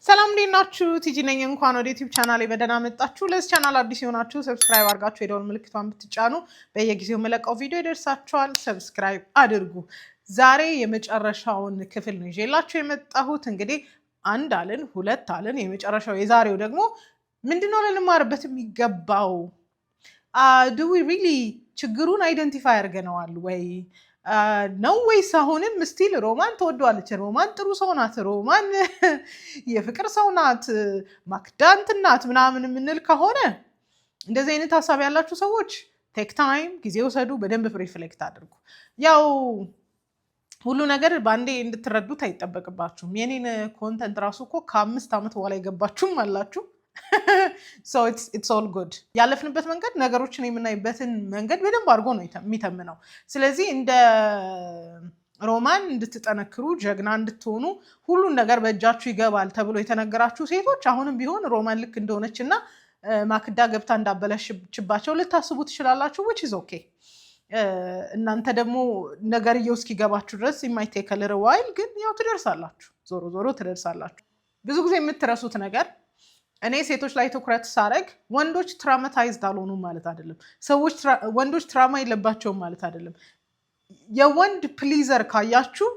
ሰላም እንዴት ናችሁ? ቲጂ ነኝ። እንኳን ወደ ዩቲዩብ ቻናሌ በደህና መጣችሁ። ለዚህ ቻናል አዲስ የሆናችሁ ሰብስክራይብ አድርጋችሁ የደወል ምልክቷን ብትጫኑ በየጊዜው መለቀው ቪዲዮ ይደርሳችኋል። ሰብስክራይብ አድርጉ። ዛሬ የመጨረሻውን ክፍል ነው ይዤላችሁ የመጣሁት። እንግዲህ አንድ አልን፣ ሁለት አልን። የመጨረሻው የዛሬው ደግሞ ምንድነው ልንማርበት የሚገባው? ዱ ዊ ሪሊ ችግሩን አይደንቲፋይ አድርገነዋል ወይ ነው ወይስ አሁንም ስቲል ሮማን ትወደዋለች? ሮማን ጥሩ ሰው ናት፣ ሮማን የፍቅር ሰው ናት፣ ማክዳ እንትን ናት ምናምን የምንል ከሆነ እንደዚህ አይነት ሀሳብ ያላችሁ ሰዎች ቴክ ታይም፣ ጊዜ ውሰዱ፣ በደንብ ሪፍሌክት አድርጉ። ያው ሁሉ ነገር በአንዴ እንድትረዱት አይጠበቅባችሁም። የኔን ኮንተንት ራሱ እኮ ከ5 ዓመት በኋላ የገባችሁም አላችሁ። So it's all good። ያለፍንበት መንገድ ነገሮችን የምናይበትን መንገድ በደንብ አድርጎ ነው የሚተምነው። ስለዚህ እንደ ሮማን እንድትጠነክሩ ጀግና እንድትሆኑ ሁሉን ነገር በእጃችሁ ይገባል ተብሎ የተነገራችሁ ሴቶች አሁንም ቢሆን ሮማን ልክ እንደሆነች እና ማክዳ ገብታ እንዳበለሽባቸው ልታስቡ ትችላላችሁ። which is okay። እናንተ ደግሞ ነገርየው እስኪገባችሁ ድረስ የማይቴክ a little while ግን ያው ትደርሳላችሁ፣ ዞሮ ዞሮ ትደርሳላችሁ። ብዙ ጊዜ የምትረሱት ነገር እኔ ሴቶች ላይ ትኩረት ሳረግ ወንዶች ትራውማታይዝድ አልሆኑም ማለት አይደለም። ወንዶች ትራውማ የለባቸውም ማለት አይደለም። የወንድ ፕሊዘር ካያችሁ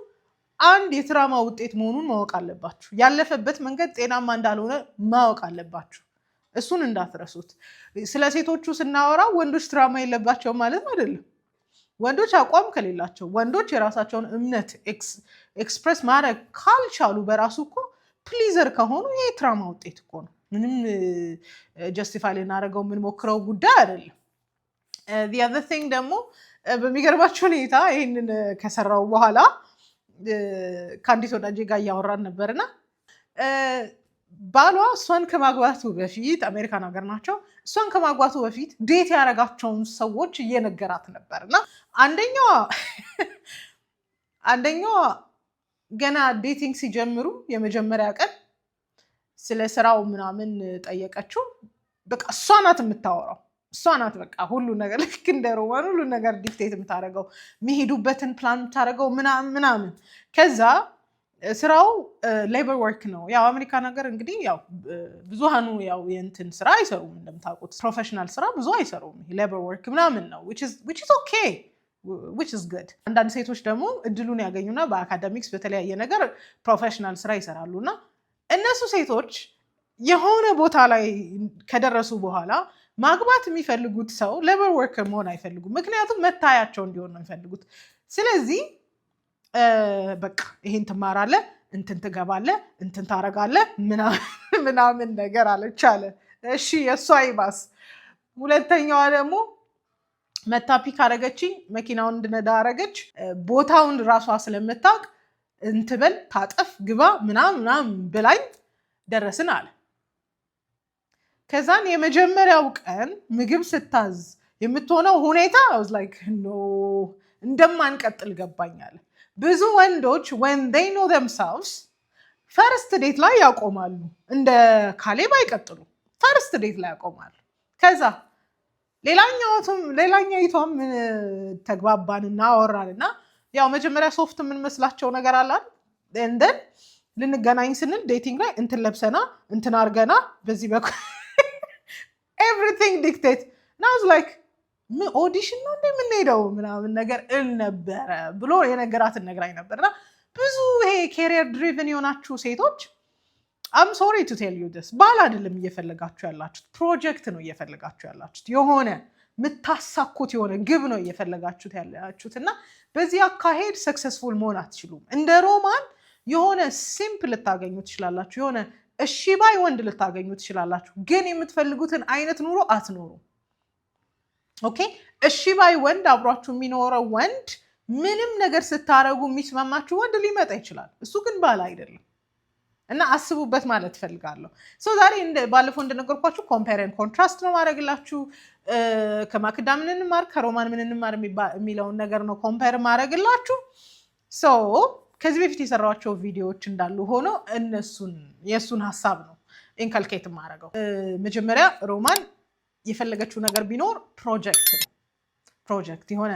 አንድ የትራውማ ውጤት መሆኑን ማወቅ አለባችሁ። ያለፈበት መንገድ ጤናማ እንዳልሆነ ማወቅ አለባችሁ። እሱን እንዳትረሱት። ስለ ሴቶቹ ስናወራ ወንዶች ትራውማ የለባቸውም ማለት አይደለም። ወንዶች አቋም ከሌላቸው፣ ወንዶች የራሳቸውን እምነት ኤክስፕረስ ማድረግ ካልቻሉ በራሱ እኮ ፕሊዘር ከሆኑ ይሄ ትራውማ ውጤት እኮ ነው። ምንም ጀስቲፋይ ልናደርገው የምንሞክረው ጉዳይ አይደለም። the other thing ደግሞ በሚገርባቸው ሁኔታ ይህንን ከሰራው በኋላ ከአንዲት ወዳጄ ጋር እያወራን ነበርና ባሏ እሷን ከማግባቱ በፊት አሜሪካን ሀገር ናቸው። እሷን ከማግባቱ በፊት ዴት ያደረጋቸውን ሰዎች እየነገራት ነበር እና አንደኛዋ ገና ዴቲንግ ሲጀምሩ የመጀመሪያ ቀን ስለ ስራው ምናምን ጠየቀችው። በቃ እሷ ናት የምታወራው፣ እሷ ናት በቃ ሁሉ ነገር ልክ እንደ ሮማን ሁሉ ነገር ዲክቴት የምታደርገው፣ የሚሄዱበትን ፕላን የምታደርገው ምናምን። ከዛ ስራው ሌበር ወርክ ነው። ያው አሜሪካ ነገር እንግዲህ ያው ብዙሃኑ ያው የእንትን ስራ አይሰሩም እንደምታውቁት፣ ፕሮፌሽናል ስራ ብዙ አይሰሩም። ሌበር ወርክ ምናምን ነው which is okay which is good። አንዳንድ ሴቶች ደግሞ እድሉን ያገኙና በአካዳሚክስ በተለያየ ነገር ፕሮፌሽናል ስራ ይሰራሉ እና እነሱ ሴቶች የሆነ ቦታ ላይ ከደረሱ በኋላ ማግባት የሚፈልጉት ሰው ሌበር ወርከር መሆን አይፈልጉም። ምክንያቱም መታያቸው እንዲሆን ነው የሚፈልጉት። ስለዚህ በቃ ይሄን ትማራለህ፣ እንትን ትገባለህ፣ እንትን ታረጋለህ ምናምን ነገር አለች አለ። እሺ የእሷ ይባስ። ሁለተኛዋ ደግሞ መታፒክ አረገችኝ፣ መኪናውን እንድነዳ አረገች። ቦታውን ራሷ ስለምታውቅ እንትበል ታጠፍ ግባ ምናምን ብላኝ ደረስን አለ። ከዛን የመጀመሪያው ቀን ምግብ ስታዝ የምትሆነው ሁኔታ እንደማንቀጥል ገባኛል። ብዙ ወንዶች when they know themselves ፈርስት ዴት ላይ ያቆማሉ። እንደ ካሌብ አይቀጥሉ፣ ፈርስት ዴት ላይ ያቆማሉ። ከዛ ሌላኛይቷም ተግባባንና አወራንና ያው መጀመሪያ ሶፍት የምንመስላቸው ነገር አላል እንደን ልንገናኝ ስንል ዴቲንግ ላይ እንትን ለብሰና እንትን አርገና በዚህ በኩል ኤቭሪቲንግ ዲክቴት ናውዝ ላይክ ኦዲሽን ነው እንደምንሄደው ምናምን ነገር ነበረ ብሎ የነገራትን ነግራኝ ነበርና ብዙ ይሄ ኬሪየር ድሪቭን የሆናችሁ ሴቶች አም ሶሪ ቱ ቴል ዩ ዲስ ባል አይደለም እየፈለጋችሁ ያላችሁት፣ ፕሮጀክት ነው እየፈለጋችሁ ያላችሁት። የሆነ ምታሳኩት የሆነ ግብ ነው እየፈለጋችሁት ያላችሁት እና በዚህ አካሄድ ሰክሰስፉል መሆን አትችሉም። እንደ ሮማን የሆነ ሲምፕል ልታገኙ ትችላላችሁ፣ የሆነ እሺ ባይ ወንድ ልታገኙ ትችላላችሁ፣ ግን የምትፈልጉትን አይነት ኑሮ አትኖሩ። ኦኬ እሺ ባይ ወንድ፣ አብሯችሁ የሚኖረው ወንድ፣ ምንም ነገር ስታረጉ የሚስማማችሁ ወንድ ሊመጣ ይችላል። እሱ ግን ባል አይደለም እና አስቡበት ማለት ፈልጋለሁ። ዛሬ ባለፈው እንደነገርኳችሁ ኮምፔር ኤንድ ኮንትራስት ነው ማድረግላችሁ። ከማክዳ ምን እንማር ከሮማን ምን እንማር የሚለውን ነገር ነው ኮምፔር ማድረግላችሁ። ከዚህ በፊት የሰራኋቸው ቪዲዮዎች እንዳሉ ሆኖ የእሱን ሀሳብ ነው ኢንካልኬት ማድረገው። መጀመሪያ ሮማን የፈለገችው ነገር ቢኖር ፕሮጀክት የሆነ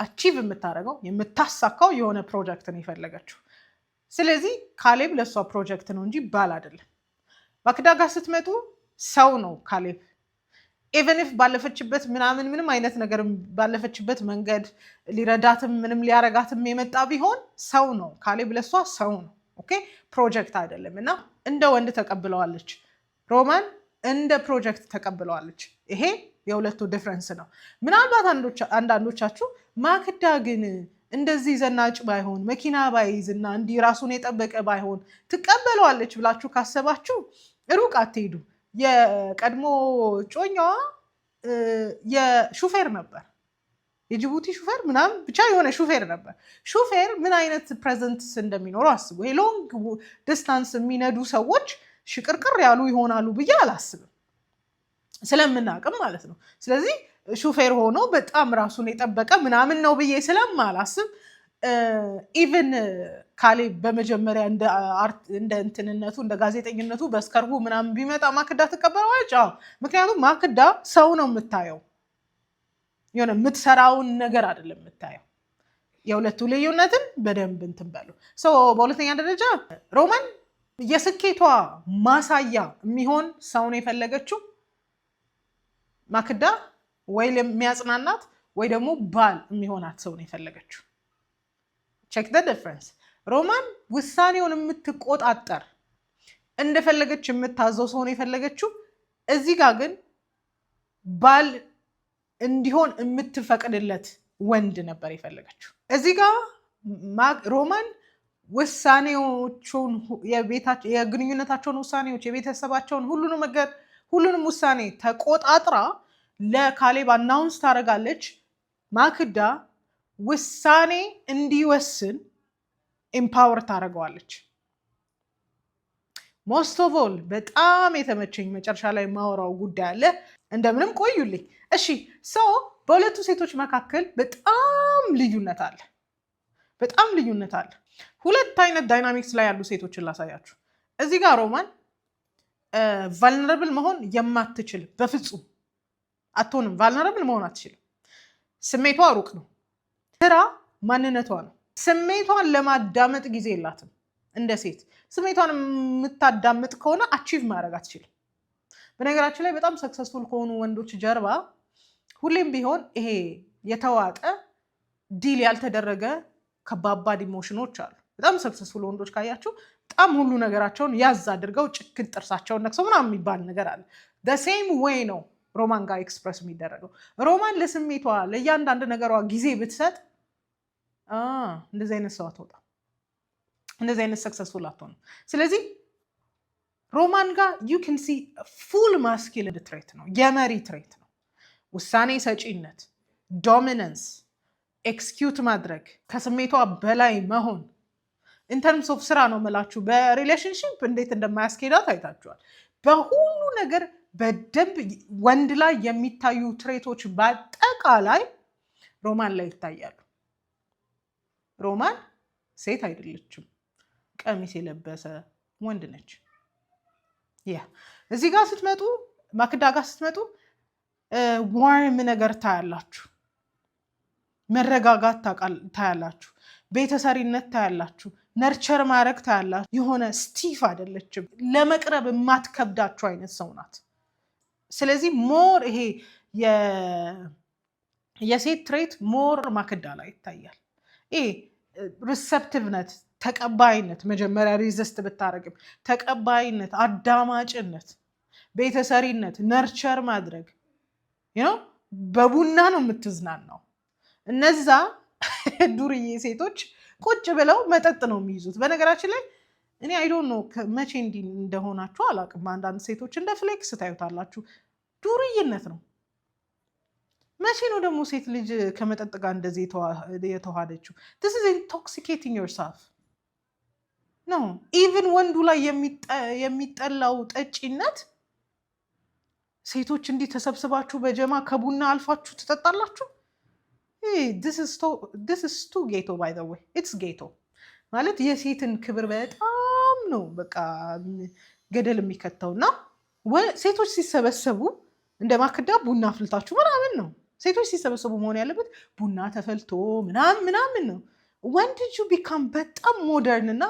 አቺቭ የምታደርገው የምታሳካው የሆነ ፕሮጀክት ነው የፈለገችው። ስለዚህ ካሌብ ለሷ ፕሮጀክት ነው እንጂ ባል አይደለም። ማክዳ ጋር ስትመጡ ሰው ነው ካሌብ። ኢቨን ኢፍ ባለፈችበት ምንም አይነት ነገር ባለፈችበት መንገድ ሊረዳትም ምንም ሊያረጋትም የመጣ ቢሆን ሰው ነው ካሌብ። ለሷ ሰው ነው። ኦኬ ፕሮጀክት አይደለም። እና እንደ ወንድ ተቀብለዋለች። ሮማን እንደ ፕሮጀክት ተቀብለዋለች። ይሄ የሁለቱ ዲፍረንስ ነው። ምናልባት አንዳንዶቻችሁ ማክዳ ግን እንደዚህ ዘናጭ ባይሆን መኪና ባይዝ እና እንዲህ ራሱን የጠበቀ ባይሆን ትቀበለዋለች ብላችሁ ካሰባችሁ ሩቅ አትሄዱ። የቀድሞ ጮኛዋ የሹፌር ነበር፣ የጅቡቲ ሹፌር ምናምን ብቻ የሆነ ሹፌር ነበር። ሹፌር ምን አይነት ፕሬዘንትስ እንደሚኖሩ አስቡ። ሎንግ ዲስታንስ የሚነዱ ሰዎች ሽቅርቅር ያሉ ይሆናሉ ብዬ አላስብም፣ ስለምናቅም ማለት ነው። ስለዚህ ሹፌር ሆኖ በጣም ራሱን የጠበቀ ምናምን ነው ብዬ ስለማላስብ ኢቨን ካሌብ በመጀመሪያ እንደ እንትንነቱ እንደ ጋዜጠኝነቱ በስከርቡ ምናምን ቢመጣ ማክዳ ትቀበለዋለች። ምክንያቱም ማክዳ ሰው ነው የምታየው፣ የሆነ የምትሰራውን ነገር አይደለም የምታየው። የሁለቱ ልዩነትን በደንብ እንትን በሉ። በሁለተኛ ደረጃ ሮማን የስኬቷ ማሳያ የሚሆን ሰው ነው የፈለገችው። ማክዳ ወይ የሚያጽናናት ወይ ደግሞ ባል የሚሆናት ሰው ነው የፈለገችው። ቼክ ዘ ዲፍረንስ። ሮማን ውሳኔውን የምትቆጣጠር እንደፈለገች የምታዘው ሰው ነው የፈለገችው። እዚህ ጋር ግን ባል እንዲሆን የምትፈቅድለት ወንድ ነበር የፈለገችው። እዚህ ጋር ሮማን ውሳኔዎቹን የግንኙነታቸውን ውሳኔዎች የቤተሰባቸውን ሁሉንም ውሳኔ ተቆጣጥራ ለካሌብ አናውንስ ታደርጋለች። ማክዳ ውሳኔ እንዲወስን ኤምፓወር ታደርገዋለች። ሞስት ኦፍ ኦል በጣም የተመቸኝ መጨረሻ ላይ የማወራው ጉዳይ አለ። እንደምንም ቆዩልኝ እሺ። በሁለቱ ሴቶች መካከል በጣም ልዩነት አለ። ሁለት አይነት ዳይናሚክስ ላይ ያሉ ሴቶችን ላሳያችሁ። እዚህ ጋር ሮማን ቫልነረብል መሆን የማትችል በፍጹም አትሆንም። ቫልነረብል መሆን አትችልም። ስሜቷ ሩቅ ነው። ስራ ማንነቷ ነው። ስሜቷን ለማዳመጥ ጊዜ የላትም። እንደ ሴት ስሜቷን የምታዳምጥ ከሆነ አቺቭ ማድረግ አትችልም። በነገራችን ላይ በጣም ሰክሰስፉል ከሆኑ ወንዶች ጀርባ ሁሌም ቢሆን ይሄ የተዋጠ ዲል ያልተደረገ ከባባድ ኢሞሽኖች አሉ። በጣም ሰክሰስፉል ወንዶች ካያችሁ በጣም ሁሉ ነገራቸውን ያዝ አድርገው ጭክን ጥርሳቸውን ነክሰው ምናምን የሚባል ነገር አለ። ሴም ዌይ ነው ሮማን ጋር ኤክስፕረስ የሚደረገው። ሮማን ለስሜቷ ለእያንዳንድ ነገሯ ጊዜ ብትሰጥ እንደዚህ አይነት ሰው አትወጣም። እንደዚህ አይነት ሰክሰስፉል አትሆንም። ስለዚህ ሮማን ጋር ዩ ካን ሲ ፉል ማስኪሊን ትሬት ነው፣ የመሪ ትሬት ነው። ውሳኔ ሰጪነት፣ ዶሚናንስ፣ ኤክስኪዩት ማድረግ፣ ከስሜቷ በላይ መሆን። ኢንተርምስ ኦፍ ስራ ነው የምላችሁ። በሪሌሽንሽፕ እንዴት እንደማያስኬዳት አይታችኋል። በሁሉ ነገር በደንብ ወንድ ላይ የሚታዩ ትሬቶች በአጠቃላይ ሮማን ላይ ይታያሉ። ሮማን ሴት አይደለችም፣ ቀሚስ የለበሰ ወንድ ነች። እዚህ ጋር ስትመጡ ማክዳ ጋር ስትመጡ ዋርም ነገር ታያላችሁ፣ መረጋጋት ታያላችሁ፣ ቤተሰሪነት ታያላችሁ፣ ነርቸር ማድረግ ታያላችሁ። የሆነ ስቲፍ አይደለችም፣ ለመቅረብ የማትከብዳችሁ አይነት ሰው ናት። ስለዚህ ሞር ይሄ የሴት ትሬት ሞር ማክዳ ላይ ይታያል። ይሄ ሪሰፕቲቭነት፣ ተቀባይነት፣ መጀመሪያ ሪዝስት ብታረግም ተቀባይነት፣ አዳማጭነት፣ ቤተሰሪነት፣ ነርቸር ማድረግ በቡና ነው የምትዝናናው። እነዛ ዱርዬ ሴቶች ቁጭ ብለው መጠጥ ነው የሚይዙት። በነገራችን ላይ እኔ አይዶን ነው መቼ እንዲህ እንደሆናችሁ አላውቅም። አንዳንድ ሴቶች እንደ ፍሌክስ ታዩታላችሁ። ዱርዬነት ነው። መቼ ነው ደግሞ ሴት ልጅ ከመጠጥ ጋር እንደዚህ የተዋሃደችው? this is intoxicating yourself no even ወንዱ ላይ የሚጠላው ጠጪነት ሴቶች እንዲህ ተሰብስባችሁ በጀማ ከቡና አልፋችሁ ትጠጣላችሁ። this is too ghetto by the way. it's ghetto ማለት የሴትን ክብር በጣም ነው በቃ ገደል የሚከተውና ሴቶች ሲሰበሰቡ እንደ ማክዳ ቡና አፍልታችሁ ምናምን ነው። ሴቶች ሲሰበሰቡ መሆን ያለበት ቡና ተፈልቶ ምናምን ነው። ወንድ ልጅ ቢካም በጣም ሞደርን እና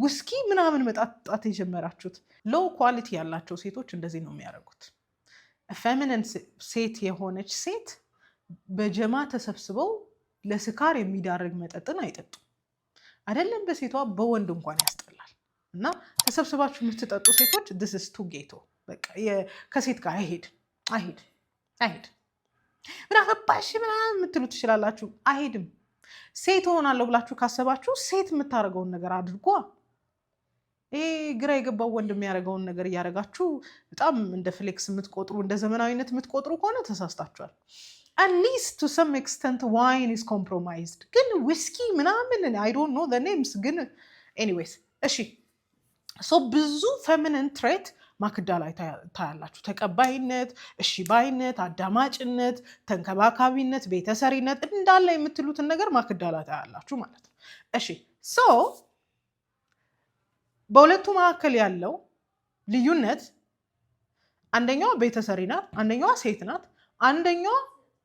ውስኪ ምናምን መጣጣት የጀመራችሁት። ሎው ኳሊቲ ያላቸው ሴቶች እንደዚህ ነው የሚያደርጉት። ፌሚኒን ሴት የሆነች ሴት በጀማ ተሰብስበው ለስካር የሚዳርግ መጠጥን አይጠጡም። አይደለም በሴቷ በወንድ እንኳን ያስጠላል። እና ተሰብስባችሁ የምትጠጡ ሴቶች this is too ghetto። በቃ ከሴት ጋር አይሄድ ምን አገባሽ ምናምን የምትሉ ትችላላችሁ። አይሄድም። ሴት ሆናለሁ ብላችሁ ካሰባችሁ ሴት የምታደርገውን ነገር አድርጓ። ግራ የገባው ወንድ የሚያደርገውን ነገር እያደረጋችሁ በጣም እንደ ፍሌክስ የምትቆጥሩ እንደ ዘመናዊነት የምትቆጥሩ ከሆነ ተሳስታችኋል። at least to some extent wine is compromised። ግን ዊስኪ ምናምን I don't know the names ግን anyways እሺ ሶ ብዙ ፌሚኒን ትሬት ማክዳ ላይ ታያላችሁ። ተቀባይነት፣ እሺ ባይነት፣ አዳማጭነት፣ ተንከባካቢነት፣ ቤተሰሪነት እንዳለ የምትሉትን ነገር ማክዳ ላይ ታያላችሁ ማለት ነው። እሺ ሶ በሁለቱ መካከል ያለው ልዩነት አንደኛዋ ቤተሰሪ ናት፣ አንደኛዋ ሴት ናት። አንደኛዋ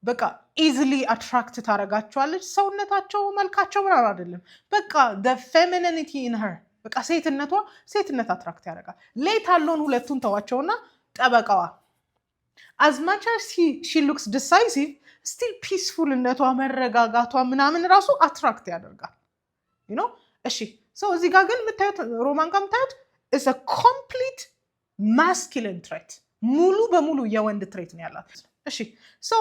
በቃ ኢዝሊ አትራክት ታደርጋቸዋለች። ሰውነታቸው መልካቸው ምናምን አይደለም፣ በቃ the femininity in her በቃ ሴትነት አትራክት ያደርጋል። ሌት አለውን ሁለቱን ተዋቸውና ጠበቃዋ as much as she looks decisive still peacefulነቷ መረጋጋቷ ምናምን ራሱ አትራክት ያደርጋል እሺ ሶ እዚህ ጋር ግን የምታዩት ሮማን ጋር የምታዩት is a complete masculine trait ሙሉ በሙሉ የወንድ ትሬት ነው ያላት። እሺ ሶ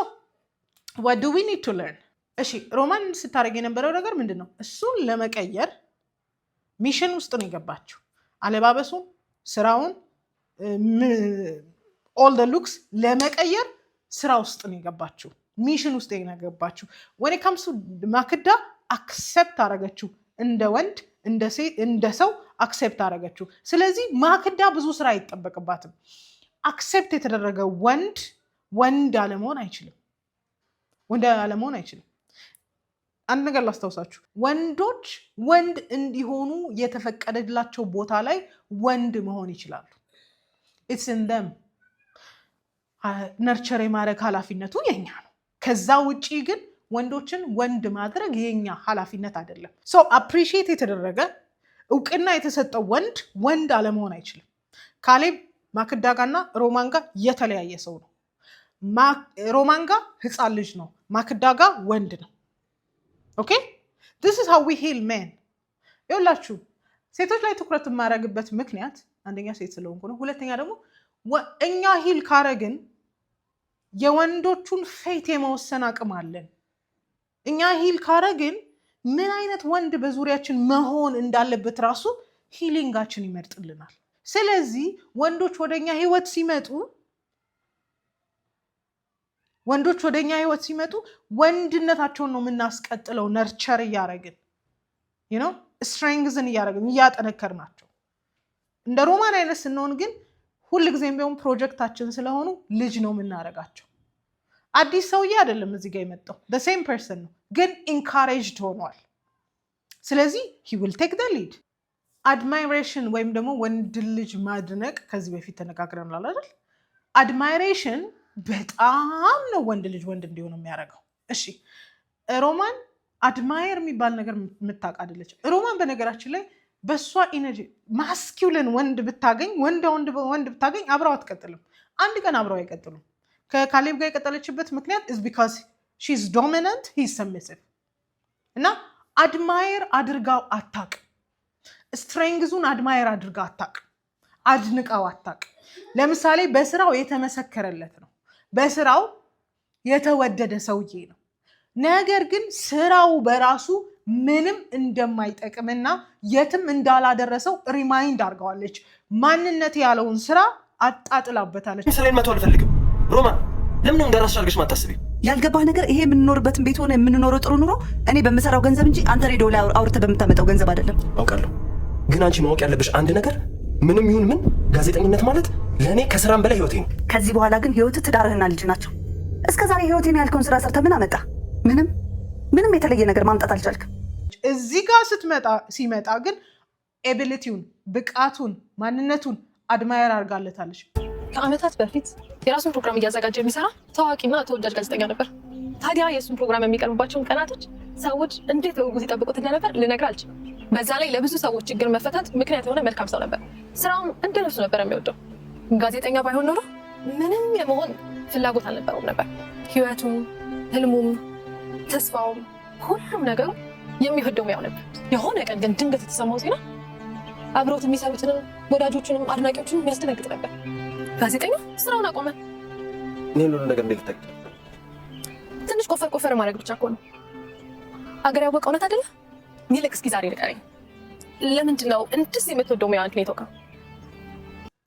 what do we need to learn? እሺ ሮማን ስታደርግ የነበረው ነገር ምንድነው? እሱን ለመቀየር ሚሽን ውስጥ ነው የገባችው። አለባበሱን፣ ስራውን፣ all the looks ለመቀየር ስራ ውስጥ ነው የገባችው። ሚሽን ውስጥ ነው የገባችው። when it comes to ማክዳ አክሰፕት አደረገችው። እንደ ወንድ እንደ ሰው አክሰፕት አደረገችው። ስለዚህ ማክዳ ብዙ ስራ አይጠበቅባትም። አክሰፕት የተደረገ ወንድ አለመሆን አይችልም። አንድ ነገር ላስታውሳችሁ፣ ወንዶች ወንድ እንዲሆኑ የተፈቀደላቸው ቦታ ላይ ወንድ መሆን ይችላሉ። it's in them። ነርቸር የማድረግ ኃላፊነቱ የኛ ነው። ከዛ ውጪ ግን ወንዶችን ወንድ ማድረግ የኛ ኃላፊነት አይደለም። ሶ አፕሪሺየት የተደረገ እውቅና የተሰጠው ወንድ አለመሆን አይችልም። ካሌብ ማክዳ ጋርና ሮማን ጋር የተለያየ ሰው ነው። ሮማን ጋር ህፃን ልጅ ነው፣ ማክዳ ጋር ወንድ ነው። ኦኬ this is how we heal men። ይኸውላችሁ ሴቶች ላይ ትኩረት የማደርግበት ምክንያት አንደኛ ሴት ስለሆንኩ ነው። ሁለተኛ ደግሞ እኛ ሂል ካረግን የወንዶቹን ፌት የመወሰን አቅም አለን። እኛ ሂል ካረግን ምን አይነት ወንድ በዙሪያችን መሆን እንዳለበት ራሱ ሂሊንጋችን ይመርጥልናል። ስለዚህ ወንዶች ወደኛ ህይወት ሲመጡ ወንድነታቸውን ነው የምናስቀጥለው። ነርቸር እያደረግን ስትሬንግዝን እያጠነከርናቸው። እንደ ሮማን አይነት ስንሆን ግን ሁልጊዜም ቢሆን ፕሮጀክታችን ስለሆኑ ልጅ ነው የምናደርጋቸው። አዲስ ሰውዬ አይደለም እዚህ ጋር የመጣው the same person ነው፣ ግን encouraged ሆኗል። ስለዚህ he will take the lead። admiration ወይም ደግሞ ወንድ ልጅ ማድነቅ ከዚህ በፊት ተነጋግረናል አይደል? admiration በጣም ነው ወንድ ልጅ ወንድ እንዲሆን የሚያደርገው። እሺ ሮማን አድማየር የሚባል ነገር የምታውቅ አይደለች። ሮማን በነገራችን ላይ በሷ ኢነርጂ ማስኪውልን ወንድ ብታገኝ አብረው አትቀጥልም። አንድ ቀን አብረው አይቀጥሉም። ከካሌብ ጋር የቀጠለችበት ምክንያት is because she's dominant, he's submissive። እና አድማየር አድርጋው አታቅ። ስትሬንግዙን አድማየር አድርጋ አታቅ። አድንቃው አታቅ። ለምሳሌ በስራው የተመሰከረለት ነው፣ በስራው የተወደደ ሰውዬ ነው። ነገር ግን ስራው በራሱ ምንም እንደማይጠቅምና የትም እንዳላደረሰው ሪማይንድ አድርገዋለች። ማንነት ያለውን ስራ አጣጥላበታለች። ስለኔ መተው አልፈልግም። ሮማን ለምን እንደራስሽ አድርገሽ ማታስቢ? ያልገባህ ነገር ይሄ የምንኖርበትን ቤት ሆነ የምንኖረው ጥሩ ኑሮ እኔ በምሰራው ገንዘብ እንጂ አንተ ሬዲዮ ላይ አውርተህ በምታመጣው ገንዘብ አይደለም። አውቃለሁ፣ ግን አንቺ ማወቅ ያለብሽ አንድ ነገር ምንም ይሁን ምን ጋዜጠኝነት ማለት ለእኔ ከስራም በላይ ህይወቴ ነው። ከዚህ በኋላ ግን ህይወትህ ትዳርህና ልጅ ናቸው። እስከዛሬ ህይወቴን ያልከውን ስራ ሰርተህ ምን አመጣ? ምንም የተለየ ነገር ማምጣት አልቻልክም። እዚህ ጋር ሲመጣ ግን ኤቢሊቲውን፣ ብቃቱን፣ ማንነቱን አድማየር አድርጋለታለች። ከአመታት በፊት የራሱን ፕሮግራም እያዘጋጀ የሚሰራ ታዋቂና ተወዳጅ ጋዜጠኛ ነበር። ታዲያ የእሱን ፕሮግራም የሚቀርቡባቸውን ቀናቶች ሰዎች እንዴት በጉጉት ይጠብቁት እንደነበር ልነግርህ አልችልም። በዛ ላይ ለብዙ ሰዎች ችግር መፈታት ምክንያት የሆነ መልካም ሰው ነበር። ስራውን እንደነሱ ነበር የሚወደው። ጋዜጠኛ ባይሆን ኖሮ ምንም የመሆን ፍላጎት አልነበረውም ነበር። ህይወቱም፣ ህልሙም፣ ተስፋውም ሁሉም ነገሩ የሚወደው ሙያው ነበር። የሆነ ቀን ግን ድንገት የተሰማው ዜና አብረውት የሚሰሩትንም ወዳጆቹንም አድናቂዎቹንም የሚያስደነግጥ ነበር። ጋዜጠኛ ስራውን አቆመ። ይህን ሁሉ ነገር እንዴት ልታውቂ? ትንሽ ቆፈር ማድረግ ብቻ እኮ ነው። አገር ያወቀ እውነት አይደለ? ይልቅ እስኪ ዛሬ ንገረኝ፣ ለምንድን ነው እንደዚህ የምትወደው ሙያውን ግን የተወቀው?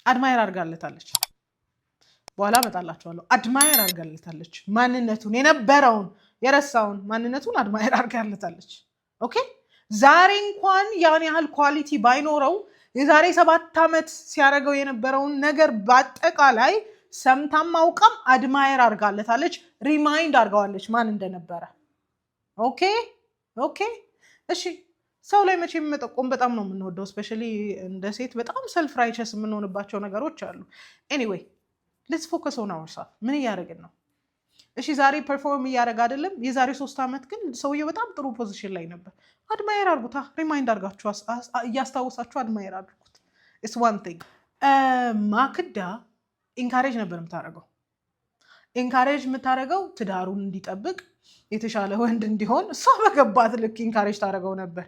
አድማየር አድርጋለታለች። በኋላ እመጣላችኋለሁ። አድማየር አድርጋለታለች። ማንነቱን የነበረውን የረሳውን ማንነቱን አድማየር አድርጋለታለች። ኦኬ ዛሬ እንኳን ያን ያህል ኳሊቲ ባይኖረው የዛሬ 7 ዓመት ሲያደርገው የነበረውን ነገር በአጠቃላይ ሰምታም አውቃም አድማየር አድርጋለታለች። ሪማይንድ አድርገዋለች ማን እንደነበረ። ኦኬ እሺ ሰው ላይ መቼም መጠቆም በጣም ነው የምንወደው። ስፔሻሊ እንደ ሴት በጣም ሰልፍ ራይቸስ የምንሆንባቸው ነገሮች አሉ። ኤኒዌይ ሌትስ ፎከስ ኦን አወርሰልፍ። ምን እያደረግን ነው? እሺ ዛሬ ፐርፎርም እያደረግ አይደለም። የዛሬ 3 ዓመት ግን ሰውየው በጣም ጥሩ ፖዚሽን ላይ ነበር። አድማየር አድርጉታ። ሪማይንድ አድርጋችሁ እያስታወሳችሁ አድማየር አድርጉት። ኢትስ ዋን ቲንግ። ማክዳ ኢንካሬጅ ነበር የምታደርገው። ኢንካሬጅ የምታደርገው ትዳሩን እንዲጠብቅ የተሻለ ወንድ እንዲሆን እሷ በገባት ልክ ኢንካሬጅ ታደርገው ነበር።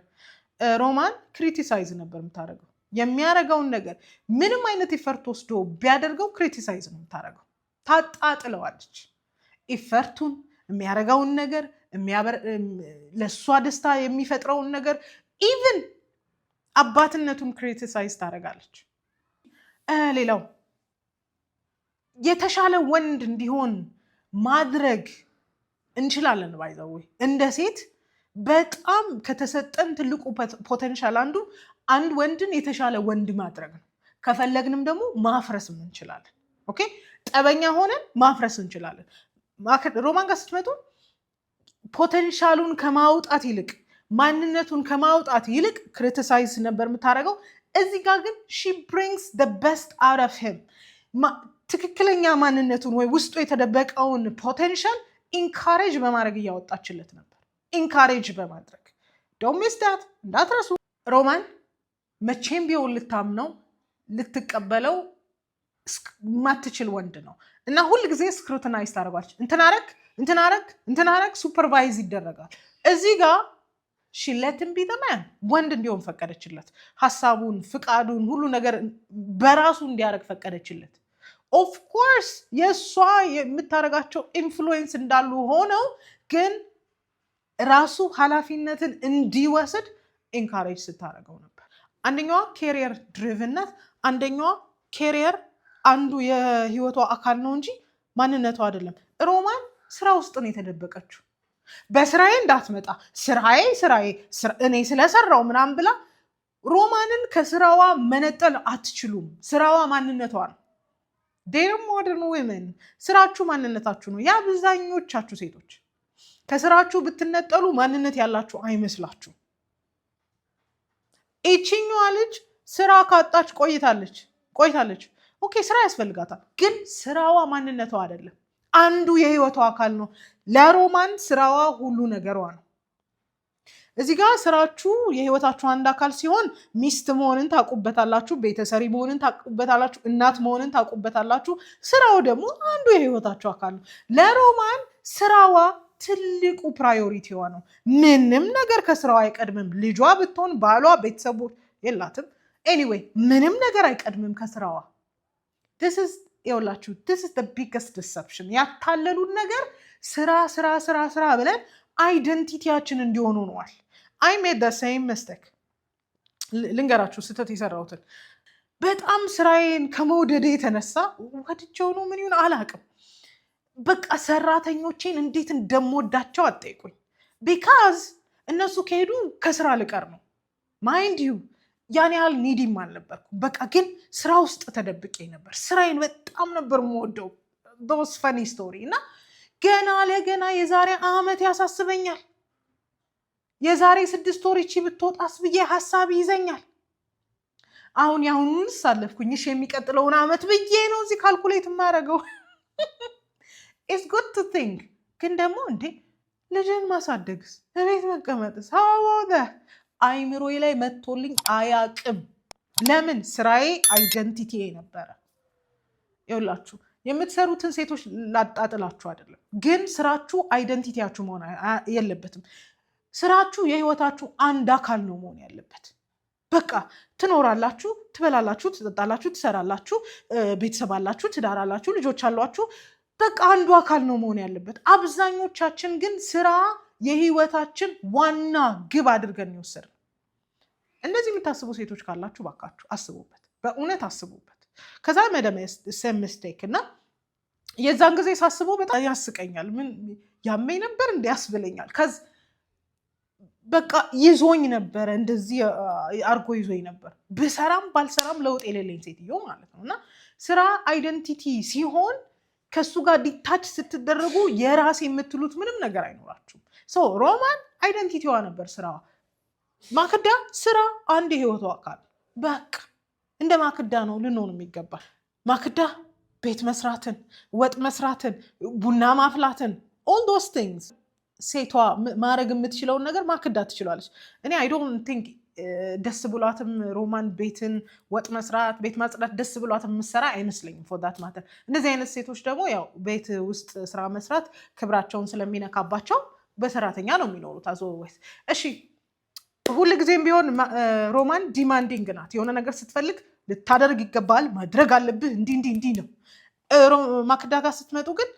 ሮማን ክሪቲሳይዝ ነበር የምታደርገው። የሚያደርገውን ነገር ምንም አይነት ኢፈርት ወስዶ ቢያደርገው ክሪቲሳይዝ ነው የምታደርገው። ታጣጥለዋለች። ኢፈርቱን የሚያደርገውን ነገር ለእሷ ደስታ የሚፈጥረውን ነገር ኢቭን አባትነቱን ክሪቲሳይዝ ታደርጋለች። ሌላው የተሻለ ወንድ እንዲሆን ማድረግ እንችላለን። ባይዘው እንደ ሴት በጣም ከተሰጠን ትልቁ ፖቴንሻል አንድ ወንድን የተሻለ ወንድ ማድረግ ነው። ከፈለግንም ደግሞ ማፍረስም እንችላለን። ኦኬ ጠበኛ ሆነን ማፍረስ እንችላለን። ሮማን ጋር ስትመጡ ፖቴንሻሉን ከማውጣት ይልቅ ማንነቱን ከማውጣት ይልቅ ክሪቲሳይዝ ነበር የምታደርገው። እዚህ ጋር ግን ሺ ብሪንግስ ዘ ቤስት አውት ኦፍ ሂም። ትክክለኛ ማንነቱን ወይ ውስጡ የተደበቀውን ፖቴንሻል ኢንካሬጅ በማድረግ እያወጣችለት ነበር። ኢንካሬጅ በማድረግ ዶንት ሚስ ዳት፣ እንዳትረሱ። ሮማን መቼም ቢሆን ልታምነው ልትቀበለው ማትችል ወንድ ነው እና ሁል ጊዜ ስክሩቲናይዝ ታደርጓለች። እንትናረግ ሱፐርቫይዝ ይደረጋል። እዚህ ጋር ሽለትን ቢተማን ወንድ እንዲሆን ፈቀደችለት። ሀሳቡን፣ ፍቃዱን፣ ሁሉ ነገር በራሱ እንዲያደርግ ፈቀደችለት። ኦፍኮርስ የእሷ የምታደርጋቸው ኢንፍሉዌንስ እንዳሉ ሆነው ግን ራሱ ኃላፊነትን እንዲወስድ ኢንካሬጅ ስታደርገው ነበር። አንደኛዋ ኬሪየር ድሪቭነት፣ አንደኛዋ ኬሪየር አንዱ የህይወቷ አካል ነው እንጂ ማንነቷ አይደለም። ሮማን ስራ ውስጥ ነው የተደበቀችው። በስራዬ እንዳትመጣ ስራዬ እኔ ስለሰራው ምናምን ብላ ሮማንን ከስራዋ መነጠል አትችሉም። ስራዋ ማንነቷ ነው። ዴር ሞደርን ዊመን ስራችሁ ማንነታችሁ ነው። የአብዛኞቻችሁ ሴቶች ከስራችሁ ብትነጠሉ ማንነት ያላችሁ አይመስላችሁ። ይችኛዋ ልጅ ስራ ካጣች ቆይታለች። ኦኬ ስራ ያስፈልጋታል፣ ግን ስራዋ ማንነቷ አይደለም። አንዱ የህይወቷ አካል ነው። ለሮማን ስራዋ ሁሉ ነገሯ ነው። እዚህ ጋር ስራችሁ የህይወታችሁ አንድ አካል ሲሆን ሚስት መሆንን ታውቁበታላችሁ፣ ቤተሰሪ መሆንን ታውቁበታላችሁ፣ እናት መሆንን ታውቁበታላችሁ። ስራው ደግሞ አንዱ የህይወታችሁ አካል ነው። ለሮማን ስራዋ ትልቁ ፕራዮሪቲዋ ነው። ምንም ነገር ከስራዋ አይቀድምም። ልጇ ብትሆን ባሏ፣ ቤተሰቦች የላትም። ኤኒዌይ ምንም ነገር አይቀድምም ከስራዋ። ይኸውላችሁ this is the biggest deception። ያታለሉን ነገር ስራ ብለን አይደንቲቲያችን እንዲሆኑ ነዋል። I made the same mistake። ልንገራችሁ ስህተት የሰራሁትን። በጣም ስራዬን ከመውደድ የተነሳ ወድጄው ነው ምን ይሁን አላውቅም፣ በቃ ሰራተኞቼን እንዴት እንደምወዳቸው አትጠይቁኝ። ቢካዝ እነሱ ከሄዱ ከስራ ልቀር ነው። ማይንድ ዩ ያን ያህል ኒዲም አልነበርኩ። በቃ ግን ስራ ውስጥ ተደብቄ ነበር። ስራዬን በጣም ነበር የምወደው። those funny story እና ገና ለገና የዛሬ ዓመት ያሳስበኛል። የዛሬ 6 ወር ይቺ ብትወጣስ ብዬ ሀሳብ ይዘኛል። አሁን ያሁኑን ሳለፍኩኝ። እሺ የሚቀጥለውን ዓመት ብዬ ነው እዚህ ካልኩሌት የማደርገው። it's good to think። ግን ደግሞ እንዴ ልጅን ማሳደግስ፣ እቤት መቀመጥስ፣ አይምሮዬ ላይ መጥቶልኝ አያቅም። ለምን? ስራዬ አይደንቲቲ ነበረ። ይኸውላችሁ የምትሰሩትን ሴቶች ላጣጥላችሁ አይደለም፣ ግን ስራችሁ አይደንቲቲያችሁ መሆን የለበትም። ስራችሁ የህይወታችሁ አንድ አካል ነው መሆን ያለበት። በቃ ትኖራላችሁ፣ ትበላላችሁ፣ ትጠጣላችሁ፣ ትሰራላችሁ፣ ቤተሰብ አላችሁ፣ ትዳር አላችሁ፣ ልጆች አሏችሁ። በቃ አንዱ አካል ነው መሆን ያለበት። አብዛኞቻችን ግን ስራ የህይወታችን ዋና ግብ አድርገን ይወሰድ። እንደዚህ የምታስቡ ሴቶች ካላችሁ ባካችሁ አስቡበት፣ በእውነት አስቡበት። ከዛ ሚስቴክ እና የዛን ጊዜ ሳስበው በጣም ያስቀኛል። ምን ያመኝ ነበር እንዲያስብለኛል። በቃ ይዞኝ ነበረ፣ እንደዚህ አርጎ ይዞኝ ነበር። ብሰራም ባልሰራም ለውጥ የሌለኝ ሴትዮ ማለት ነው። እና ስራ አይደንቲቲ ሲሆን ከሱ ጋር ዲታች ስትደረጉ የራስ የምትሉት ምንም ነገር አይኖራችሁም። ሮማን አይደንቲቲዋ ነበር ስራዋ። ማክዳ ስራ አንድ የህይወቷ አካል። በቃ እንደ ማክዳ ነው ልንሆን የሚገባል። ማክዳ ቤት መስራትን፣ ወጥ መስራትን፣ ቡና ማፍላትን all those things ሴቷ ማድረግ የምትችለውን ነገር ማክዳ ትችላለች። እኔ I don't think ደስ ብሏትም ሮማን ቤትን ወጥ መስራት፣ ቤት ማጽዳት ደስ ብሏትም የምትሰራ አይመስለኝም። for that matter እንደዚህ አይነት ሴቶች ደግሞ ያው ቤት ውስጥ ስራ መስራት ክብራቸውን ስለሚነካባቸው በሰራተኛ ነው የሚኖሩት አዞወይስ። እሺ ሁልጊዜም ቢሆን ሮማን ዲማንዲንግ ናት። የሆነ ነገር ስትፈልግ ልታደርግ ይገባል፣ ማድረግ አለብህ፣ እንዲህ ነው። ማክዳ ጋር ስትመጡ ግን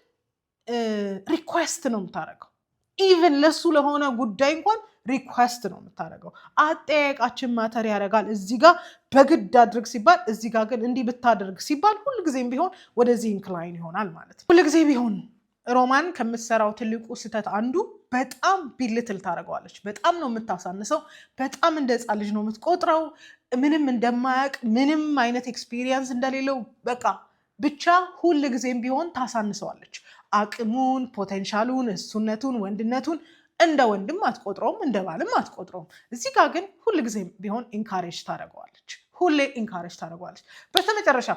ሪኳስት ነው የምታደርገው። ኢቨን ለሱ ለሆነ ጉዳይ እንኳን ሪኳስት ነው የምታደርገው። አጠያየቃችን ማተር ያደርጋል። እዚህ ጋር በግድ አድርግ ሲባል፣ እዚህ ጋር ግን እንዲህ ብታደርግ ሲባል ሁልጊዜም ቢሆን ወደዚህ ኢንክላይን ይሆናል ማለት ነው። ሁልጊዜ ቢሆን ሮማን ከምትሰራው ትልቁ ስህተት አንዱ በጣም ቢልትል ታደርገዋለች። በጣም ነው የምታሳንሰው። በጣም እንደ ሕፃን ልጅ ነው የምትቆጥረው። ምንም እንደማያውቅ፣ ምንም አይነት ኤክስፒሪየንስ እንደሌለው በቃ ብቻ ሁልጊዜም ቢሆን ታሳንሰዋለች። አቅሙን፣ ፖቴንሻሉን፣ እሱነቱን፣ ወንድነቱን እንደ ወንድም አትቆጥረውም፣ እንደ ባልም አትቆጥረውም። እዚህ ጋር ግን ሁልጊዜም ቢሆን ኢንካሬጅ ታደርገዋለች። ሁሌ ኢንካሬጅ ታደርገዋለች። በስተመጨረሻ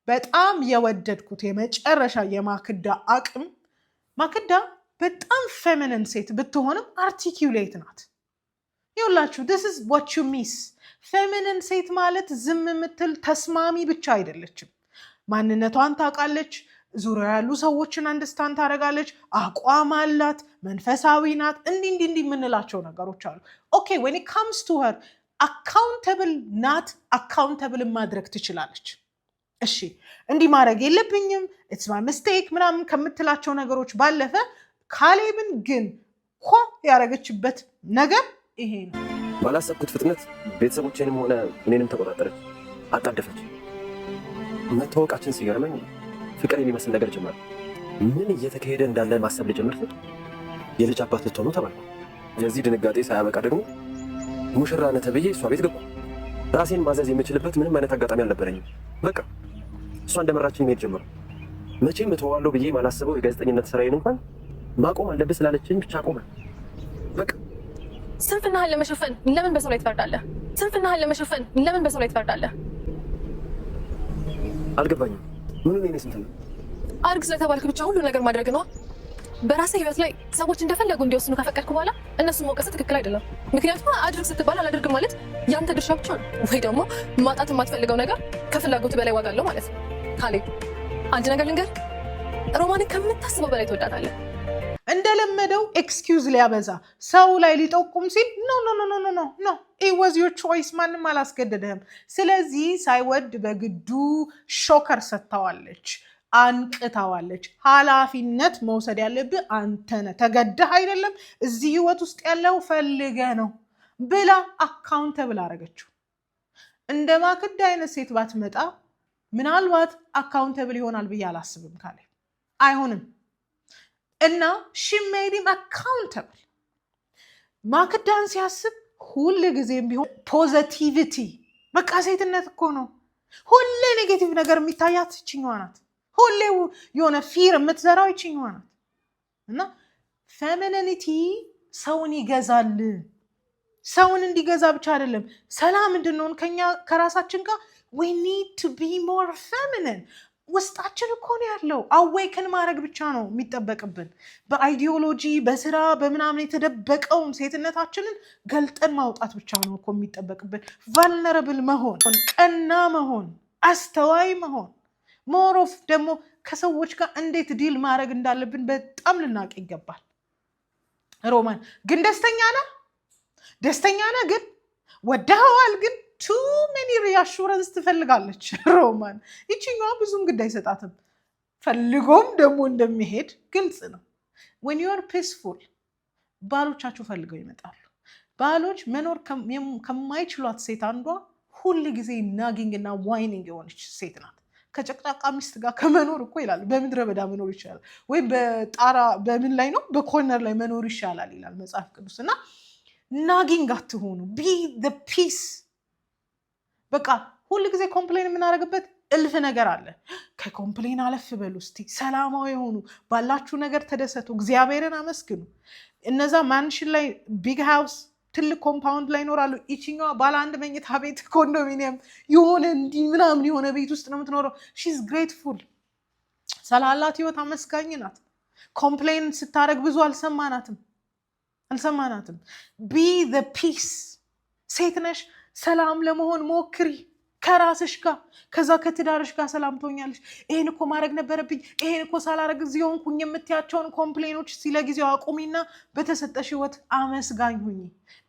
በጣም የወደድኩት የመጨረሻ የማክዳ አቅም፣ ማክዳ በጣም ፌሚኒን ሴት ብትሆንም አርቲኪዩሌት ናት። ይኸውላችሁ this is what you miss። ፌሚኒን ሴት ማለት ዝም የምትል ተስማሚ ብቻ አይደለችም። ማንነቷን ታውቃለች። ዙሪያ ያሉ ሰዎችን አንደርስታንድ ታደርጋለች። አቋም አላት። መንፈሳዊ ናት። እንዲህ የምንላቸው ነገሮች አሉ። ኦኬ when it comes to her አካውንተብል ናት። አካውንተብል ማድረግ ትችላለች። እሺ እንዲህ ማድረግ የለብኝም it's my mistake ምናምን ከምትላቸው ነገሮች ባለፈ ካሌብን ግን ያደረገችበት ነገር ይሄ ነው። ባላሰብኩት ፍጥነት ቤተሰቦቼንም ሆነ እኔንም ተቆጣጠረች፣ አጣደፈች። መታወቃችን ሲገርመኝ ፍቅር የሚመስል ነገር ጀመረ። ምን እየተካሄደ እንዳለ ማሰብ ልጀምር ስል የልጅ አባት ልትሆኑ ተባልኩ። የዚህ ድንጋጤ ሳያበቃ ደግሞ ሙሽራ ነህ ተብዬ እሷ ቤት ገባ። ራሴን ማዘዝ የምችልበት ምንም አይነት አጋጣሚ አልነበረኝም። በቃ እሷ እንደመራችኝ መሄድ ጀመሩ። መቼም እተዋለሁ ብዬ ማላስበው የጋዜጠኝነት ስራዬን እንኳን ማቆም አለብህ ስላለችኝ ብቻ ቆመ። በቃ ስንፍናህን ለመሸፈን ለምን በሰው ላይ ትፈርዳለህ? ስንፍናህን ለመሸፈን ለምን በሰው ላይ ትፈርዳለህ? አልገባኝም። ምኑን የኔ ስንፍና? አድርግ ስለተባልክ ብቻ ሁሉ ነገር ማድረግ ነው? በራስህ ህይወት ላይ ሰዎች እንደፈለጉ እንዲወስኑ ከፈቀድክ በኋላ እነሱን መውቀስ ትክክል አይደለም። ምክንያቱም አድርግ ስትባል አላደርግም ማለት ያንተ ድርሻ ብቻ ነው። ወይ ደግሞ ማጣት የማትፈልገው ነገር ከፍላጎት በላይ ዋጋ አለው ማለት ነው። ካሌብ አንድ ነገር ልንገር፣ ሮማንን ከምታስበው በላይ ትወዳታለህ። እንደለመደው ኤክስኪውዝ ሊያበዛ ሰው ላይ ሊጠቁም ሲል ኖ it was your choice። ማንም አላስገደደህም። ስለዚህ ሳይወድ በግዱ ሾከር ሰጥተዋለች፣ አንቅታዋለች። ኃላፊነት መውሰድ ያለብህ አንተ ነህ። ተገደህ አይደለም እዚህ ህይወት ውስጥ ያለው ፈልገህ ነው ብላ አካውንተብል አደረገችው። እንደ ማክዳ አይነት ሴት ባትመጣ ምናልባት አካውንተብል ይሆናል ብዬ አላስብም። ካለ አይሆንም እና she made him accountable። ማክዳን ሲያስብ ሁል ጊዜም ቢሆን ፖዘቲቪቲ፣ በቃ ሴትነት እኮ ነው። ሁሌ ኔጌቲቭ ነገር የሚታያት ይችኛዋ ናት። ሁሌ የሆነ ፊር የምትዘራው ይችኛዋ ናት። እና ፌሚኒኒቲ ሰውን ይገዛል። ሰውን እንዲገዛ ብቻ አይደለም፣ ሰላም እንድንሆን ከኛ ከራሳችን ጋር we need to be more feminine። ውስጣችን እኮ ነው ያለው። አዌክን ማድረግ ብቻ ነው የሚጠበቅብን። በአይዲዮሎጂ በስራ በምናምን የተደበቀውን ሴትነታችንን ገልጠን ማውጣት ብቻ ነው እኮ የሚጠበቅብን። ቫልነረብል መሆን፣ ቀና መሆን፣ አስተዋይ መሆን፣ ሞሮፍ ደግሞ ከሰዎች ጋር እንዴት ዲል ማድረግ እንዳለብን በጣም ልናውቅ ይገባል። ሮማን ግን ደስተኛ ነህ ግን ወደኸዋል ግን ቱ ሜኒ ሪአሹረንስ ትፈልጋለች ሮማን። ይችኛዋ ብዙም ግድ አይሰጣትም። ፈልጎም ደግሞ እንደሚሄድ ግልጽ ነው። when you are peaceful ባሎቻችሁ ፈልገው ይመጣሉ። ባሎች መኖር ከማይችሏት ሴት አንዷ ሁል ጊዜ ናጊንግ እና ዋይኒንግ የሆነች ሴት ናት። ከጨቅጫቃ ሚስት ጋር ከመኖር እኮ ይላል በምድረ በዳ መኖር ይሻላል፣ ወይም በጣራ በምን ላይ ነው በኮርነር ላይ መኖር ይሻላል ይላል መጽሐፍ ቅዱስ። እና ናጊንግ አትሆኑ። ቢ ዘ ፒስ። በቃ ሁል ጊዜ ኮምፕሌን የምናደርግበት እልፍ ነገር አለ። ከኮምፕሌን አለፍ በሉ እስቲ። ሰላማዊ የሆኑ ባላችሁ ነገር ተደሰቱ፣ እግዚአብሔርን አመስግኑ። እነዛ ማንሽን ላይ ቢግ ሃውስ ትልቅ ኮምፓውንድ ላይ ይኖራሉ። ይችኛዋ ባለ አንድ መኝታ ቤት ኮንዶሚኒየም የሆነ እንዲህ ምናምን የሆነ ቤት ውስጥ ነው የምትኖረው። ሺዝ ግሬትፉል። ስላላት ህይወት አመስጋኝ ናት። ኮምፕሌን ስታደርግ ብዙ አልሰማናትም። ቢ ዘ ፒስ። ሴት ነሽ፣ ሰላም ለመሆን ሞክሪ ከራስሽ ጋር። ከዛ ከትዳርሽ ጋር ሰላም ትሆኛለሽ። ይሄን እኮ ማድረግ ነበረብኝ፣ ይሄን እኮ ሳላረግ እዚህ ሆንኩኝ የምትያቸውን ኮምፕሌኖች ለጊዜው አቁሚና በተሰጠሽ ህይወት አመስጋኝ ሁኚ።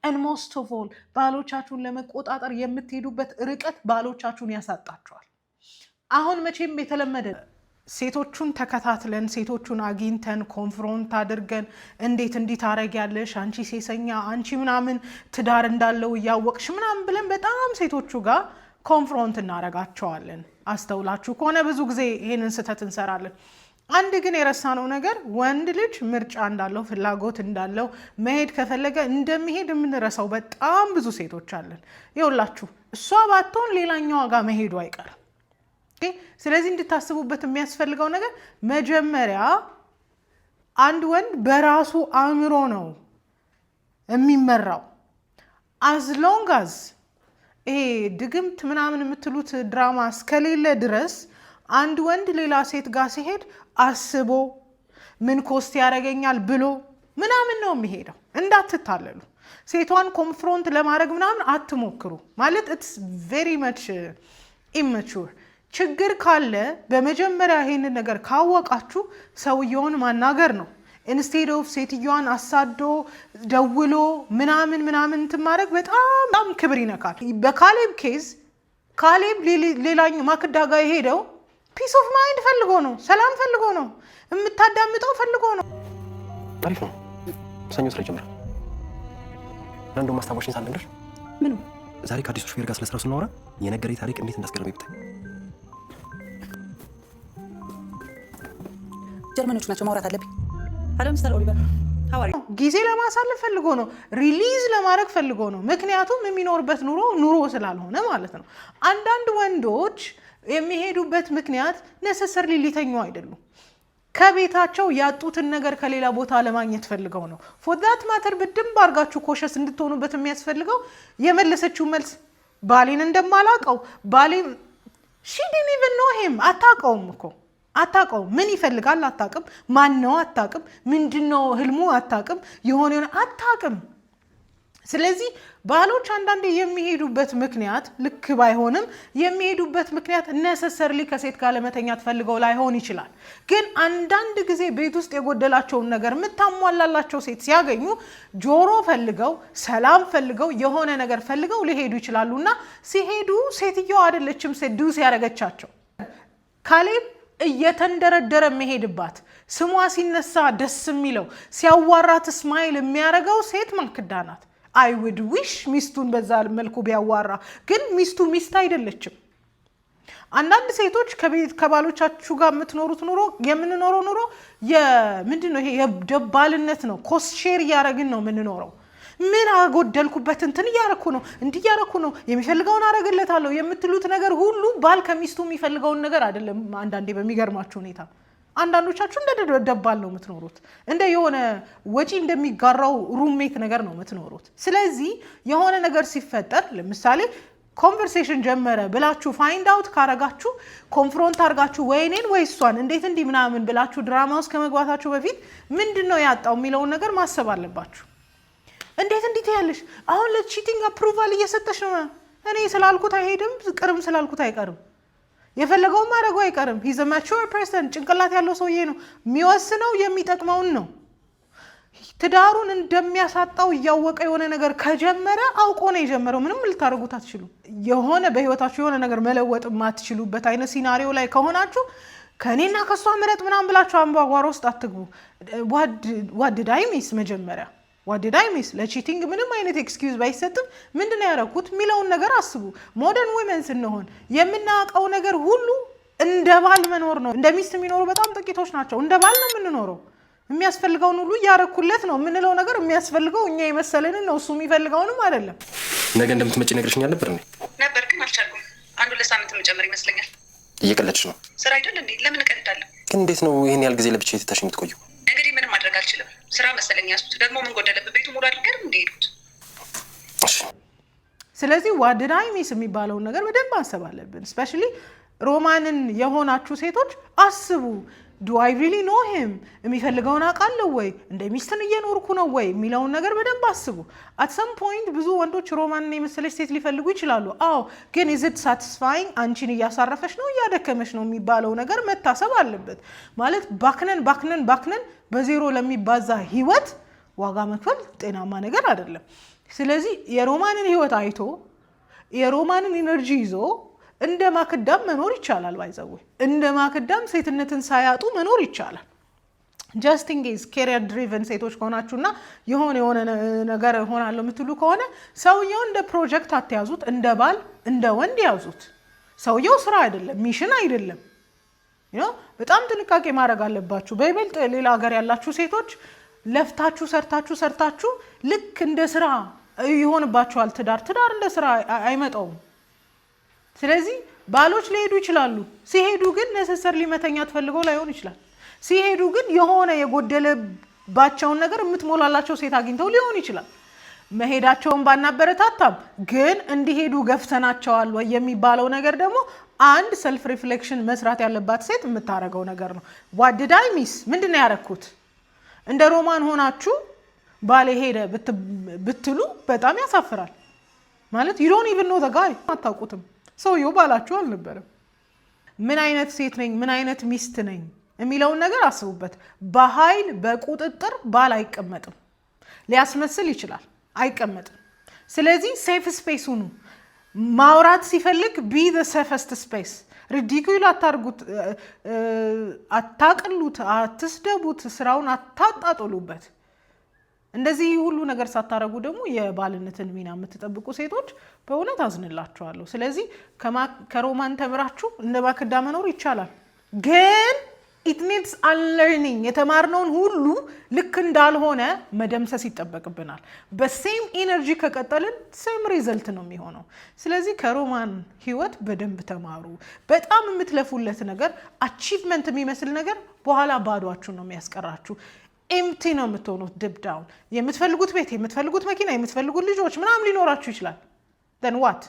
and most of all ባሎቻችሁን ለመቆጣጠር የምትሄዱበት ርቀት ባሎቻችሁን ያሳጣቸዋል። አሁን መቼም የተለመደ ሴቶቹን ተከታትለን ሴቶቹን አግኝተን ኮንፍሮንት አድርገን እንዴት እንዲህ ታረጊያለሽ አንቺ ሴሰኛ አንቺ ምናምን ትዳር እንዳለው እያወቅሽ ምናምን ብለን በጣም ሴቶቹ ጋር ኮንፍሮንት እናረጋቸዋለን። አስተውላችሁ ከሆነ ብዙ ጊዜ ይሄንን ስህተት እንሰራለን። አንድ ግን የረሳነው ነገር ወንድ ልጅ ምርጫ እንዳለው ፍላጎት እንዳለው መሄድ ከፈለገ እንደሚሄድ የምንረሳው በጣም ብዙ ሴቶች አለን። ይኸውላችሁ እሷ ባትሆን ሌላኛዋ ጋር መሄዱ አይቀርም። ስለዚህ እንድታስቡበት የሚያስፈልገው ነገር መጀመሪያ አንድ ወንድ በራሱ አእምሮ ነው የሚመራው። as long as ይሄ ድግምት ምናምን የምትሉት ድራማ እስከሌለ ድረስ አንድ ወንድ ሌላ ሴት ጋር ሲሄድ አስቦ ምን ኮስት ያደርገኛል ብሎ ምናምን ነው የሚሄደው። እንዳትታለሉ። ሴቷን ኮንፍሮንት ለማድረግ ምናምን አትሞክሩ። ማለት it's very much immature። ችግር ካለ በመጀመሪያ ይሄንን ነገር ካወቃችሁ ሰውየውን ማናገር ነው። ኢንስቴድ ኦፍ ሴትዮዋን አሳዶ ደውሎ ምናምን እንትን ማድረግ በጣም ክብር ይነካል። በካሌብ ኬዝ ካሌብ ሌላኛው ማክዳ ጋር የሄደው ፒስ ኦፍ ማይንድ ፈልጎ ነው፣ ሰላም ፈልጎ ነው፣ የምታዳምጠው ፈልጎ ነው። አሪፍ ነው። ሰኞ ስራ ጀመረ። አንዱ ማስታወሻን ሳልነግርሽ ምኑ ዛሬ ከአዲሱ ሹፌር ጋር ስለስራው ስናወራ የነገረኝ ታሪክ እንዴት እንዳስገረመኝ ብታይ። ጀርመኖች ናቸው ማውራት አለብኝ። አለም ሚስተር ኦሊቨር ሀዋሪ ጊዜ ለማሳለፍ ፈልጎ ነው፣ ሪሊዝ ለማድረግ ፈልጎ ነው። ምክንያቱም የሚኖርበት ኑሮ ስላልሆነ ማለት ነው። አንዳንድ ወንዶች የሚሄዱበት ምክንያት ነሰሰርሊ ሊተኙ አይደሉም። ከቤታቸው ያጡትን ነገር ከሌላ ቦታ ለማግኘት ፈልገው ነው። ፎር ዛት ማተር በደንብ አድርጋችሁ ኮሸስ እንድትሆኑበት የሚያስፈልገው የመለሰችው መልስ ባሌን እንደማላቀው ባሌን ሺ ዲድንት ኢቭን ኖ ሂም አታውቀውም እኮ አታውቀውም። ምን ይፈልጋል አታውቅም። ማን ነው አታውቅም። ምንድነው ህልሙ አታውቅም። የሆነ አታውቅም። ስለዚህ ባሎች አንዳንዴ የሚሄዱበት ምክንያት ልክ ባይሆንም የሚሄዱበት ምክንያት ነሰሰርሊ ከሴት ጋር ለመተኛት ፈልገው ላይሆን ይችላል። ግን አንዳንድ ጊዜ ቤት ውስጥ የጎደላቸውን ነገር የምታሟላላቸው ሴት ሲያገኙ ጆሮ ፈልገው ሰላም ፈልገው የሆነ ነገር ፈልገው ሊሄዱ ይችላሉና ሲሄዱ ሴትየው አይደለችም ሴዱስ ያደረገቻቸው። ካሌብ እየተንደረደረ መሄድባት ስሟ ሲነሳ ደስ የሚለው ሲያዋራት ስማይል የሚያደርገው ሴት ማክዳ ናት። አይ ውድ ዊሽ ሚስቱን በዛ መልኩ ቢያዋራ፣ ግን ሚስቱ ሚስት አይደለችም። አንዳንድ ሴቶች ከባሎቻችሁ ጋር የምትኖሩት የምንኖረው ኑሮ ምንድነው ይሄ የደባልነት ነው። ኮስት ሼር እያደረግን ነው የምንኖረው። ምን አጎደልኩበት እንትን እያረኩ ነው እንዲህ እያረኩ ነው የሚፈልገውን አረግለታለሁ የምትሉት ነገር ሁሉ ባል ከሚስቱ የሚፈልገውን ነገር አይደለም። አንዳንዴ በሚገርማችሁ ሁኔታ አንዳንዶቻችሁ እንደ ደባል ነው የምትኖሩት። እንደ የሆነ ወጪ እንደሚጋራው ሩሜት ነገር ነው የምትኖሩት። ስለዚህ የሆነ ነገር ሲፈጠር ለምሳሌ ኮንቨርሴሽን ጀመረ ብላችሁ ፋይንድ አውት ካረጋችሁ ኮንፍሮንት አርጋችሁ ወይ እኔን ወይ እሷን እንዴት እንዲህ ምናምን ብላችሁ ድራማ ውስጥ ከመግባታችሁ በፊት ምንድነው ያጣው የሚለውን ነገር ማሰብ አለባችሁ። እንዴት እንዲህ ትያለሽ? አሁን ለቺቲንግ አፕሩቫል እየሰጠሽ ነው። እኔ ስላልኩት አይሄድም፣ ቅርም ስላልኩት አይቀርም። የፈለገውን ማድረጉ አይቀርም። ሂዝ አ ማቹር ፐርሰን፣ ጭንቅላት ያለው ሰውዬ ነው። የሚወስነው የሚጠቅመውን ነው። ትዳሩን እንደሚያሳጣው እያወቀ የሆነ ነገር ከጀመረ አውቆ ነው የጀመረው። ምንም ልታደርጉት አትችሉ። የሆነ በህይወታችሁ የሆነ ነገር መለወጥ የማትችሉበት አይነት ሲናሪዮ ላይ ከሆናችሁ ከእኔና ከእሷ ምረጥ ምናምን ብላችሁ አምባጓሮ ውስጥ አትግቡ። ዋድዳይ ሚስ መጀመሪያ ዋድዳይ ሚስ ለቺቲንግ ምንም አይነት ኤክስኪውዝ ባይሰጥም ምንድን ነው ያደረኩት የሚለውን ነገር አስቡ። ሞደርን ዊመን ስንሆን የምናውቀው ነገር ሁሉ እንደ ባል መኖር ነው። እንደ ሚስት የሚኖሩ በጣም ጥቂቶች ናቸው። እንደ ባል ነው የምንኖረው። የሚያስፈልገውን ሁሉ እያረኩለት ነው የምንለው ነገር የሚያስፈልገው እኛ የመሰለንን ነው፣ እሱ የሚፈልገውንም አይደለም። ነገ እንደምትመጪ ነግረሽኛል ነበር ነበር ግን አልቻልኩም። አንዱ ለሳምንት የምጨምር ይመስለኛል። እየቀለድሽ ነው? ስራ አይደል እንዴ? ለምን እቀልዳለሁ? ግን እንዴት ነው ይሄን ያህል ጊዜ ለብቻ የትታሽ የምትቆዩ? እንግዲህ ምንም ማድረግ አልችልም። ስራ መሰለኝ ያዝኩት። ደግሞ ምን ጎደለበት? ቤቱ ሙሉ አድርገን እንደሄዱት። ስለዚህ ዋድዳይ ሚስ የሚባለውን ነገር በደንብ ማሰብ አለብን። ስፔሻሊ ሮማንን የሆናችሁ ሴቶች አስቡ። ዱ አይ ሪሊ ኖ ሂም? የሚፈልገውን አውቃለሁ ወይ? እንደ ሚስትን እየኖርኩ ነው ወይ የሚለውን ነገር በደንብ አስቡ። አት ሰም ፖይንት ብዙ ወንዶች ሮማንን የመሰለች ሴት ሊፈልጉ ይችላሉ። አዎ፣ ግን ኢዝ ኢት ሳቲስፋይንግ? አንቺን እያሳረፈች ነው እያደከመች ነው የሚባለው ነገር መታሰብ አለበት። ማለት ባክነን በዜሮ ለሚባዛ ህይወት ዋጋ መክፈል ጤናማ ነገር አይደለም። ስለዚህ የሮማንን ህይወት አይቶ የሮማንን ኢነርጂ ይዞ እንደ ማክዳም መኖር ይቻላል። ባይዘው እንደ ማክዳም ሴትነትን ሳያጡ መኖር ይቻላል። ጀስት ኢን ኬዝ ካሪየር ድሪቨን ሴቶች ከሆናችሁና የሆነ ነገር ሆናለሁ የምትሉ ከሆነ ሰውየው እንደ ፕሮጀክት አትያዙት፣ እንደ ባል እንደ ወንድ ያዙት። ሰውየው ስራ አይደለም፣ ሚሽን አይደለም። በጣም ጥንቃቄ ማድረግ አለባችሁ። በይበልጥ ሌላ ሀገር ያላችሁ ሴቶች ለፍታችሁ ሰርታችሁ ልክ እንደ ስራ ይሆንባችኋል። ትዳር እንደ ስራ አይመጣውም። ስለዚህ ባሎች ሊሄዱ ይችላሉ። ሲሄዱ ግን ነሰሰርሊ መተኛት ፈልገው ላይሆን ይችላል። ሲሄዱ ግን የሆነ የጎደለባቸውን ነገር የምትሞላላቸው ሴት አግኝተው ሊሆን ይችላል። መሄዳቸውን ባናበረታታም ግን እንዲሄዱ ገፍተናቸዋል ወይ የሚባለው ነገር ደግሞ አንድ ሰልፍ ሪፍሌክሽን መስራት ያለባት ሴት የምታደርገው ነገር ነው። ዋድዳይ ሚስ? ምንድን ነው ያደረኩት? እንደ ሮማን ሆናችሁ ባሌ ሄደ ብትሉ በጣም ያሳፍራል። ማለት you don't even know the guy፣ አታውቁትም። ሰውየው ባላችሁ አልነበረም። ምን አይነት ሴት ነኝ፣ ምን አይነት ሚስት ነኝ የሚለውን ነገር አስቡበት። በኃይል በቁጥጥር ባል አይቀመጥም። ሊያስመስል ይችላል፣ አይቀመጥም። ስለዚህ ሴፍ ስፔስ ሁኑ። ማውራት ሲፈልግ ቢ ዘ ሴፈስት ስፔስ። ሪዲኩል አታርጉት፣ አታቅሉት፣ አትስደቡት፣ ስራውን አታጣጥሉበት። እንደዚህ ሁሉ ነገር ሳታረጉ ደግሞ የባልነትን ሚና የምትጠብቁ ሴቶች በእውነት አዝንላችኋለሁ። ስለዚህ ከሮማን ተምራችሁ እንደ ማክዳ መኖር ይቻላል፣ ግን ኢት ኒድስ አንለርኒንግ። የተማርነውን ሁሉ ልክ እንዳልሆነ መደምሰስ ይጠበቅብናል። በሴም ኢነርጂ ከቀጠልን ሴም ሪዘልት ነው የሚሆነው። ስለዚህ ከሮማን ህይወት በደንብ ተማሩ። በጣም የምትለፉለት ነገር አቺቭመንት የሚመስል ነገር በኋላ ባዷችሁን ነው የሚያስቀራችሁ። ኤምቲ ነው የምትሆኑት። ድብዳውን የምትፈልጉት ቤት፣ የምትፈልጉት መኪና፣ የምትፈልጉት ልጆች ምናምን ሊኖራችሁ ይችላል። ደን ዋት?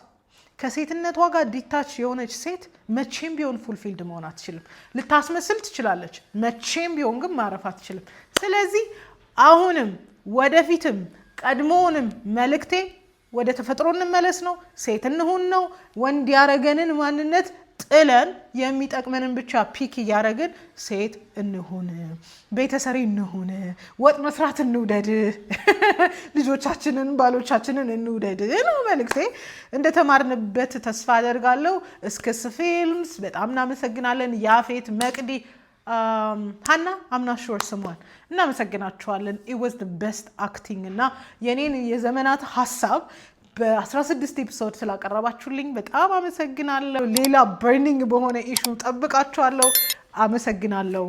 ከሴትነቷ ጋር ዲታች የሆነች ሴት መቼም ቢሆን ፉልፊልድ መሆን አትችልም። ልታስመስል ትችላለች፣ መቼም ቢሆን ግን ማረፍ አትችልም። ስለዚህ አሁንም ወደፊትም ቀድሞውንም መልእክቴ ወደ ተፈጥሮ እንመለስ ነው። ሴት እንሁን ነው። ወንድ ያረገንን ማንነት ጥለን የሚጠቅመንን ብቻ ፒክ እያደረግን ሴት እንሁን፣ ቤተሰሪ እንሁን፣ ወጥ መስራት እንውደድ፣ ልጆቻችንን ባሎቻችንን እንውደድ ነው መልእክቴ። እንደተማርንበት ተስፋ አደርጋለሁ። እስክስ ፊልምስ በጣም እናመሰግናለን። ያፌት፣ መቅዲ፣ ሀና አምናሹር ስሟን እናመሰግናችኋለን። it was the best acting እና የኔን የዘመናት ሀሳብ በ16 ኤፒሶድ ስላቀረባችሁልኝ በጣም አመሰግናለሁ። ሌላ በርኒንግ በሆነ ኢሹ ጠብቃችኋለሁ። አመሰግናለሁ።